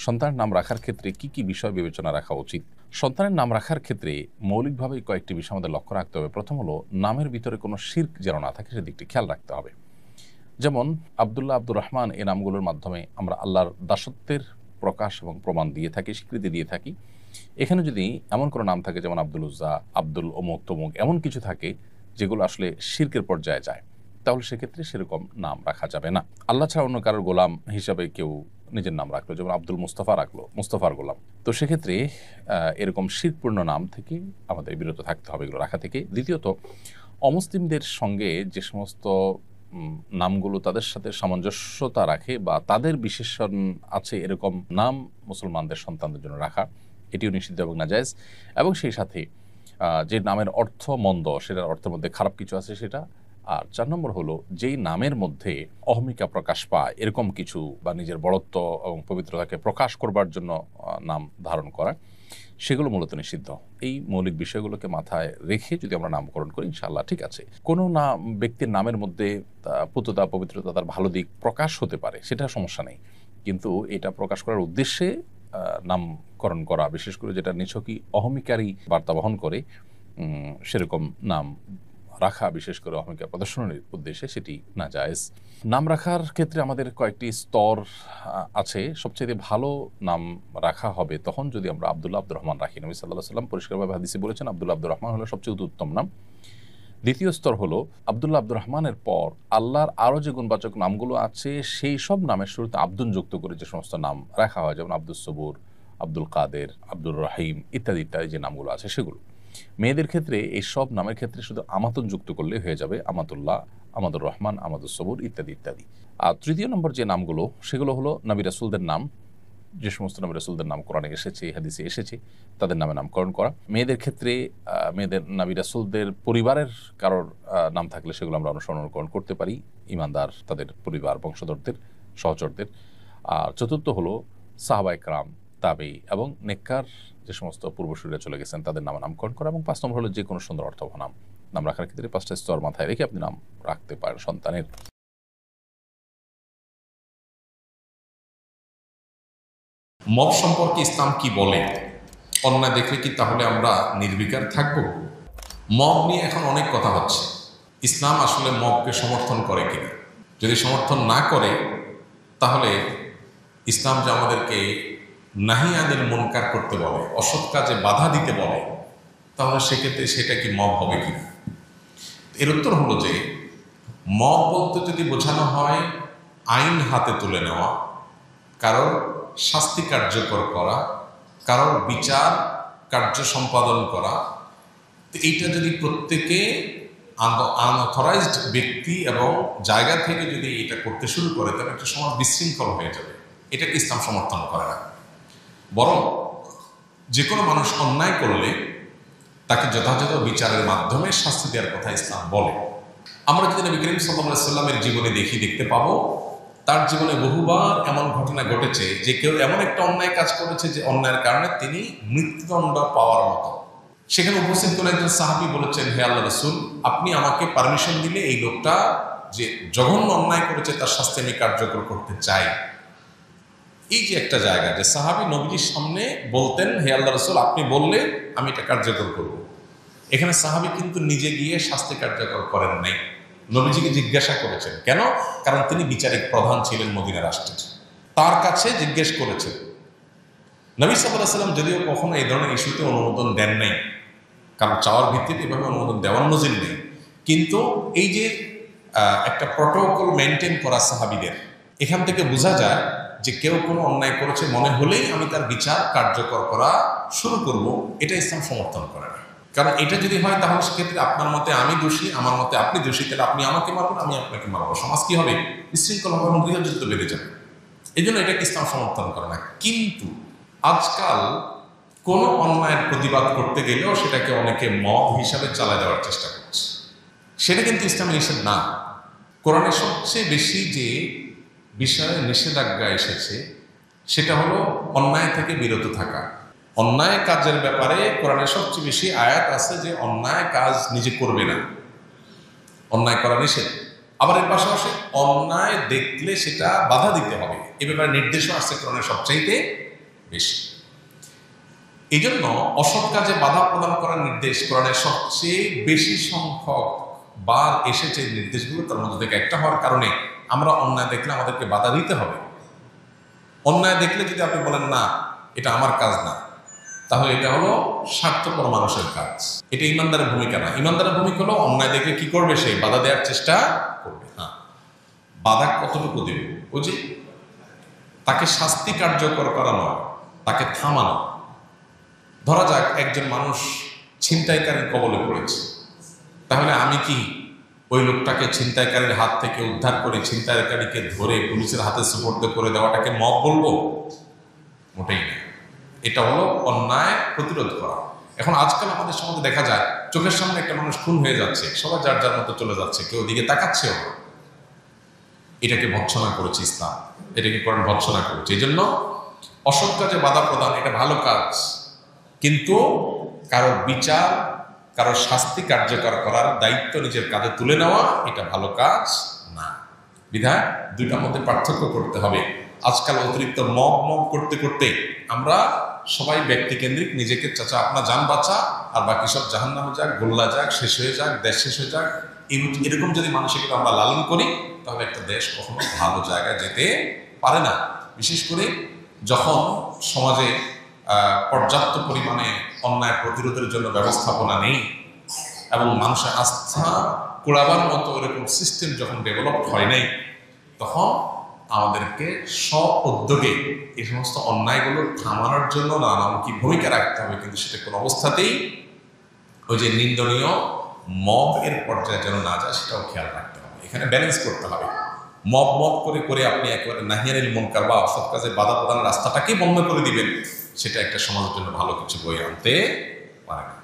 সন্তানের নাম রাখার ক্ষেত্রে কি কি বিষয় বিবেচনা রাখা উচিত? সন্তানের নাম রাখার ক্ষেত্রে মৌলিকভাবে কয়েকটি বিষয় আমাদের লক্ষ্য রাখতে হবে। প্রথম হলো, নামের ভিতরে কোনো শিরক যেন না থাকে সেদিকটি খেয়াল রাখতে হবে। যেমন আব্দুল্লাহ, আব্দুর রহমান এই নামগুলোর মাধ্যমে আমরা আল্লাহর দাসত্বের প্রকাশ এবং প্রমাণ দিয়ে থাকি, স্বীকৃতি দিয়ে থাকি। এখানে যদি এমন কোনো নাম থাকে যেমন আব্দুল উজ্জা, আব্দুল অমুক তমুক, এমন কিছু থাকে যেগুলো আসলে শিরকের পর্যায়ে যায়, তাহলে সেক্ষেত্রে সেরকম নাম রাখা যাবে না। আল্লাহ ছাড়া অন্য কারোর গোলাম হিসাবে কেউ নিজের নাম রাখলো, যেমন আব্দুল মুস্তাফা রাখলো, মুস্তাফার গোলাম, তো সেক্ষেত্রে এরকম শিরকপূর্ণ নাম থেকে আমাদের বিরত থাকতে হবে, এগুলো রাখা থেকে। দ্বিতীয়ত, অমুসলিমদের সঙ্গে যে সমস্ত নামগুলো তাদের সাথে সামঞ্জস্যতা রাখে বা তাদের বিশেষণ আছে এরকম নাম মুসলমানদের সন্তানদের জন্য রাখা, এটিও নিষিদ্ধ এবং নাজায়েজ। এবং সেই সাথে যে নামের অর্থ মন্দ, সেটার অর্থের মধ্যে খারাপ কিছু আছে সেটা। আর 4 নম্বর হলো, যেই নামের মধ্যে অহমিকা প্রকাশ পায় এরকম কিছু বা নিজের বড়ত্ব এবং পবিত্রতাকে প্রকাশ করবার জন্য নাম ধারণ করা, সেগুলো মূলত নিষিদ্ধ। এই মৌলিক বিষয়গুলোকে মাথায় রেখে যদি আমরা নামকরণ করি, ইনশাআল্লাহ ঠিক আছে। কোনো নাম, ব্যক্তির নামের মধ্যে পুততা, পবিত্রতা, তার ভালো দিক প্রকাশ হতে পারে, সেটা সমস্যা নেই, কিন্তু এটা প্রকাশ করার উদ্দেশ্যে নামকরণ করা, বিশেষ করে যেটা নিছকই অহমিকারী বার্তা বহন করে, সেরকম নাম রাখা, বিশেষ করে অহমিকা প্রদর্শনের উদ্দেশ্যে, সেটি নাজায়েজ। নাম রাখার ক্ষেত্রে আমাদের কয়েকটি স্তর আছে। সবচেয়ে ভালো নাম রাখা হবে তখন যদি আমরা আব্দুল্লাহ, আব্দুর রহমান রাখি। নবী সাল্লাল্লাহু আলাইহি ওয়াসাল্লাম পরিষ্কারভাবে হাদিসে বলেছেন আব্দুল্লাহ, আব্দুর রহমান হলো সবচেয়ে উত্তম নাম। দ্বিতীয় স্তর হলো, আব্দুল্লাহ, আব্দুর রহমানের পর আল্লাহর আরও যে গুণবাচক নামগুলো আছে সেই সব নামের শুরুতে আব্দুন যুক্ত করে যে সমস্ত নাম রাখা হয়, যেমন আব্দুস সবুর, আব্দুল কাদের, আব্দুর রহিম ইত্যাদি ইত্যাদি যে নামগুলো আছে সেগুলো। মেয়েদের ক্ষেত্রে এই সব নামের ক্ষেত্রে শুধু আমাতুন যুক্ত করলে হয়ে যাবে, আমাতুল্লাহ, আমাদুর রহমান, আমাদুস সবুর ইত্যাদি ইত্যাদি। আর তৃতীয় নম্বর যে নামগুলো, সেগুলো হলো নবী রাসূলদের নাম। যে সমস্ত নবী রাসূলদের নাম কোরআনে এসেছে, হাদিসে এসেছে, তাদের নামে নামকরণ করা। মেয়েদের ক্ষেত্রে মেয়েদের নবী রাসূলদের পরিবারের কারোর নাম থাকলে সেগুলো আমরা অনুসরণ করতে পারি, ঈমানদার তাদের পরিবার, বংশধরদের, সহচরদের। আর চতুর্থ হলো সাহাবায়ে কেরাম, তাবেঈ এবং নেককার যে সমস্ত পূর্বসূরীরা চলে গেছেন তাদের নামে নামকরণ করা। এবং 5 নম্বর হলো যে কোনো সুন্দর অর্থবহ নাম রাখার ক্ষেত্রে 5টা স্তর মাথায় রেখে আপনি নাম রাখতে পারেন সন্তানের। মব সম্পর্কে ইসলাম কি বলে? অন্যায় দেখলে কি তাহলে আমরা নির্বিকার থাকব? মব নিয়ে এখন অনেক কথা হচ্ছে। ইসলাম আসলে মবকে সমর্থন করে কিনা? যদি সমর্থন না করে তাহলে ইসলাম যে আমাদেরকে নাহি আনিল মুনকার করতে বলে, অসৎ কাজে বাধা দিতে বলে, তাহলে সেক্ষেত্রে সেটা কি মব হবে কিনা? এর উত্তর হলো যে, মব বলতে যদি বোঝানো হয় আইন হাতে তুলে নেওয়া, কারোর শাস্তি কার্যকর করা, কারোর বিচার কার্য সম্পাদন করা, তো এইটা যদি প্রত্যেকে আনঅথরাইজড ব্যক্তি এবং জায়গা থেকে যদি এটা করতে শুরু করে, তাহলে একটা সমাজ বিশৃঙ্খল হয়ে যাবে। এটাকে ইসলাম সমর্থন করে না। বরং যে কোনো মানুষ অন্যায় করলে তাকে যথাযথ বিচারের মাধ্যমে শাস্তি দেওয়ার কথা ইসলাম বলে। আমরা যদি নবী করিম সাল্লাল্লাহু আলাইহি ওয়াসাল্লামের জীবনে দেখতে পাবো, তার জীবনে বহুবার এমন ঘটনা ঘটেছে যে কেউ এমন একটা অন্যায় কাজ করেছে যে অন্যায়ের কারণে তিনি মৃত্যুদণ্ড পাওয়ার মতো। সেখানে উপস্থিত করে একজন সাহাবী বলেছেন, হে আল্লাহ রাসূল, আপনি আমাকে পারমিশন দিলে এই লোকটা যে জঘন্য অন্যায় করেছে তার শাস্তি আমি কার্যকর করতে চাই। এই যে একটা জায়গা যে সাহাবী নবীজির সামনে বলতেন, হে আল্লাহ রাসূল, আপনি বললে আমি এটা কার্যকর করব। এখানে সাহাবী কিন্তু নিজে গিয়ে শাস্তি কার্যকর করেন নাই, নবীজিকে জিজ্ঞাসা করেছেন। কেন? কারণ তিনি বিচারিক প্রধান ছিলেন মদিনা রাষ্ট্রের, তার কাছে জিজ্ঞেস করেছেন। নবী সাল্লাল্লাহু আলাইহি ওয়াসাল্লাম যদিও কখনো এই ধরনের ইস্যুতে অনুমোদন দেন নাই, কারণ চাওয়ার ভিত্তিতে এভাবে অনুমোদন দেওয়ার নজির নেই, কিন্তু এই যে একটা প্রটোকল মেনটেন করা সাহাবীদের, এখান থেকে বোঝা যায় যে কেউ কোনো অন্যায় করেছে মনে হলেই আমি তার বিচার কার্যকর করা শুরু করব, এটা ইসলাম সমর্থন করে না। কারণ এটা যদি হয় তাহলে সেক্ষেত্রে আপনার মতে আমি দোষী, আমার মতে আপনি দোষী, তাহলে আপনি আমাকে মারবেন, আমি আপনাকে মারবো, সমাজ কি হবে? বিশৃঙ্খল হবে এবং গৃহযুদ্ধ বেড়ে যাবে। এই জন্য এটাকে ইসলাম সমর্থন করে না। কিন্তু আজকাল কোনো অন্যায়ের প্রতিবাদ করতে গেলেও সেটাকে অনেকে মব হিসাবে চালায় দেওয়ার চেষ্টা করছে। সেটা কিন্তু ইসলামে নিষেধ না। কোরআনে সবচেয়ে বেশি যে বিষয়ে নিষেধাজ্ঞা এসেছে সেটা হলো অন্যায় থেকে বিরত থাকা। অন্যায় কাজের ব্যাপারে কোরআনের সবচেয়ে বেশি আয়াত আছে যে অন্যায় কাজ নিজে করবে না, অন্যায় করা নিষেধ। আবার এর পাশাপাশি অন্যায় দেখলে সেটা বাধা দিতে হবে, এ ব্যাপারে নির্দেশও আসছে কোরআনের সবচাইতে বেশি। এই জন্য অসৎ কাজে বাধা প্রদান করার নির্দেশ কোরআনের সবচেয়ে বেশি সংখ্যক বার এসেছে নির্দেশগুলো, তার মধ্যে থেকে একটা হওয়ার কারণে আমরা অন্যায় দেখলে আমাদেরকে বাধা দিতে হবে। অন্যায় দেখলে যদি আপনি বলেন না এটা আমার কাজ না, তাহলে এটা হলো স্বার্থপর মানুষের কাজ, এটা ইমানদারের ভূমিকা না। ইমানদারের ভূমিকা হলো অন্যায় দেখলে কি করবে, সে বাধা দেওয়ার চেষ্টা করবে। হ্যাঁ, বাধা কতটুকু দেবে, বুঝি তাকে শাস্তি কার্যকর করানো, তাকে থামানো। ধরা যাক একজন মানুষ ছিনতাইকারীর কবলে পড়েছে, তাহলে আমি কি ওই লোকটাকে ছিনতাইকারীর হাত থেকে উদ্ধার করে ছিনতাইকারীকে ধরে পুলিশের হাতে সুপর্দ করে দেওয়াটাকে মব বলবো? মোটেই না। এটা হলো অন্যায় প্রতিরোধ করা। এখন আজকাল আমাদের সমাজে দেখা যায় চোখের সামনে একটা মানুষ খুন হয়ে যাচ্ছে, সবাই যার যার মতো চলে যাচ্ছে, কেউ দিকে তাকাচ্ছেও না। এটাকে ভৎসনা করেছে ইসলাম, এটাকে কোরআন ভৎসনা করেছে। এই জন্য অসৎ কাজে বাধা প্রদান এটা ভালো কাজ, কিন্তু কারোর বিচার, কারোর শাস্তি কার্যকর করার দায়িত্ব নিজের কাঁধে তুলে নেওয়া এটা ভালো কাজ না। বিধায় দুইটার মধ্যে পার্থক্য করতে হবে। আজকাল অতিরিক্ত মব করতে করতে আমরা সবাই ব্যক্তিকেন্দ্রিক, নিজেকে চাচা আপনার যান বাঁচা আর বাকি সব জাহান্নামে যাক, গোল্লা যাক, শেষ হয়ে যাক, দেশ শেষ হয়ে যাক, এরকম যদি মানসিকতা আমরা লালন করি তাহলে একটা দেশ কখনো ভালো জায়গায় যেতে পারে না। বিশেষ করে যখন সমাজে পর্যাপ্ত পরিমাণে অন্যায় প্রতিরোধের জন্য ব্যবস্থাপনা নেই এবং মানুষের আস্থা কুড়াবার মতো এরকম সিস্টেম যখন ডেভেলপ হয় নাই, তখন আমাদেরকে স্ব উদ্যোগে এই সমস্ত অন্যায়গুলো থামানোর জন্য নানামুখী ভূমিকা রাখতে হবে, কিন্তু সেটা কোনো অবস্থাতেই ওই যে নিন্দনীয় মব এর পর্যায়ে যেন না যায় সেটাও খেয়াল রাখতে হবে। এখানে ব্যালেন্স করতে হবে। মব করে করে আপনি একেবারে নাহিয়ানিল মুনকার বা অসৎ কাজে বাধা প্রদানের রাস্তাটাকেই বন্ধ করে দিবেন, সেটা একটা সমাজের জন্য ভালো কিছু বয়ে আনতে পারে না।